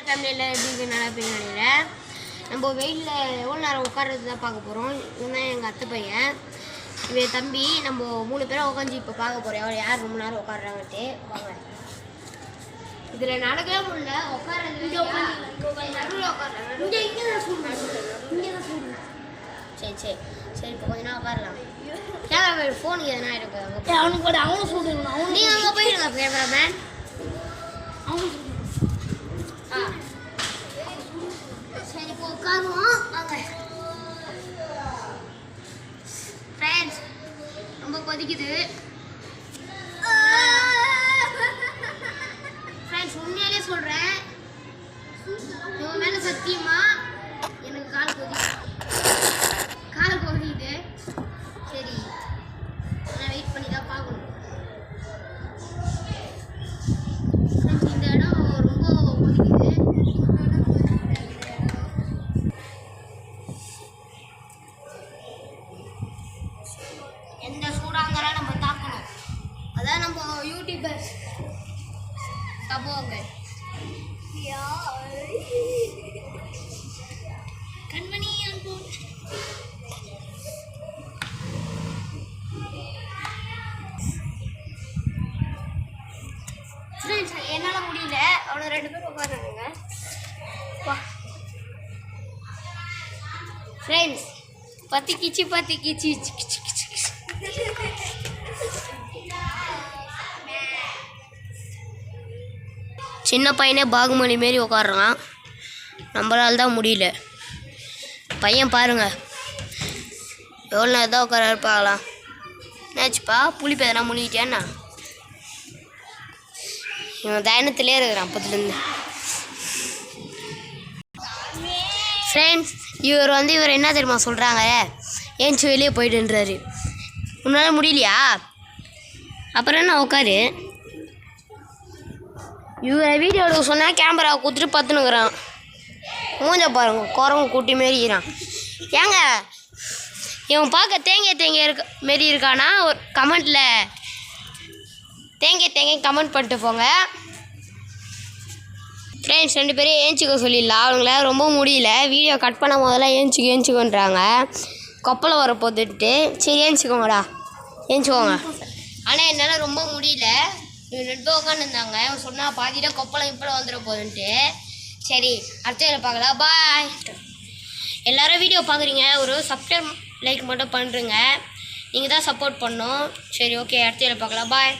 ஃபேமிலியில் எப்படி நல்லா நினைக்கிறேன். நம்ம வெயிலில் எவ்வளோ நேரம் உட்கார்றது தான் பார்க்க போகிறோம். இதுதான் எங்கள் அத்தை பையன், இவன் தம்பி. நம்ம 3 பேரும் உட்காந்து இப்போ பார்க்க போகிறோம் அவர் யார் ரொம்ப நேரம் உட்காடுறாங்கன்ட்டு. வாங்க. இதில் நடக்கவே முடியல, உட்கார்றது நடுவில் உட்காடுறாங்க. சரி சரி சரி, இப்போ கொஞ்ச நேரம் உட்காரலாம். கேமரா ஃபோனுக்கு எதனா இருக்கு அவனுக்கு சொல்லுங்க. நீங்கள் அங்கே போயிடுங்க கேமராமேன். சரி இப்போ உட்காருவோம். வாங்க ஃப்ரெண்ட்ஸ், ரொம்ப கொதிக்குது ஃப்ரெண்ட்ஸ். உண்மையாலே சொல்கிறேன், இவன் மேலே சத்தியமா எனக்கு கால் கொதிக்குது. சரி, நான் வெயிட் பண்ணி தான் பார்க்கணும். இந்த இடம் ரொம்ப கொதிக்குது. எந்த சூடாங்கிற நம்ம தாக்கணும், அதான் நம்ம யூடியூபர்ஸ் சபோங்க. கண்மணி என்னால் முடியல, அவ்வளோ 2 பேரும் உட்காந்துருங்க. ஃப்ரெண்ட்ஸ், பத்திக்கிச்சு சின்ன பையனே பாகுமணி மாரி உட்காடுறான். நம்மளால தான் முடியல. பையன் பாருங்க எவ்வளோ நேரம் தான் உட்கார பார்க்கலாம். என்னாச்சுப்பா, புளிப்பு எதனா முழுகிட்டேன்னா? இவன் தயனத்திலே இருக்கிறான் அப்பத்துலேருந்து. ஃப்ரெண்ட்ஸ், இவர் என்ன தெரியுமா சொல்கிறாங்க, ஏன்ச்சு வெளியே போயிட்டுன்றாரு. உன்னால் முடியலையா? அப்புறம் என்ன உட்காரு. இவரை வீடியோ எடுக்க சொன்னால் கேமராவை கொடுத்துட்டு பத்துனுக்குறான். மூஞ்ச பாருங்க, குரங்கு கூட்டி மாரிக்கிறான். ஏங்க இவன் பார்க்க தேங்காய் இருக்க மாரி இருக்கானா? ஒரு கமெண்ட்டில் தேங்காய் கமெண்ட் பண்ணிட்டு போங்க ஃப்ரெண்ட்ஸ். 2 பேரும் ஏஞ்சிக்க சொல்லிடலாம். அவங்கள ரொம்ப முடியல, வீடியோ கட் பண்ண போதெல்லாம் ஏஞ்சிக்கோன்றாங்க. கொப்பளம் வர போதுன்ட்டு. சரி ஏஞ்சிக்கோங்கடா, ஏஞ்சிக்கோங்க. ஆனால் என்னால் ரொம்ப முடியல. இவன் 2 பேர் உட்காந்துருந்தாங்க. இவன் சொன்னால் பாதியில் கொப்பளம் இப்போலாம் வந்துட போகுதுன்ட்டு. சரி, அடுத்த வீடியோ பார்க்கலாம். பாய். எல்லோரும் வீடியோ பார்க்குறீங்க, ஒரு சப்ஸ்கிரைப் லைக் மட்டும் பண்ணுறேங்க. நீங்கள் தான் சப்போர்ட் பண்ணணும். சரி, ஓகே, அடுத்த வீடியோ பார்க்கலாம். பாய்.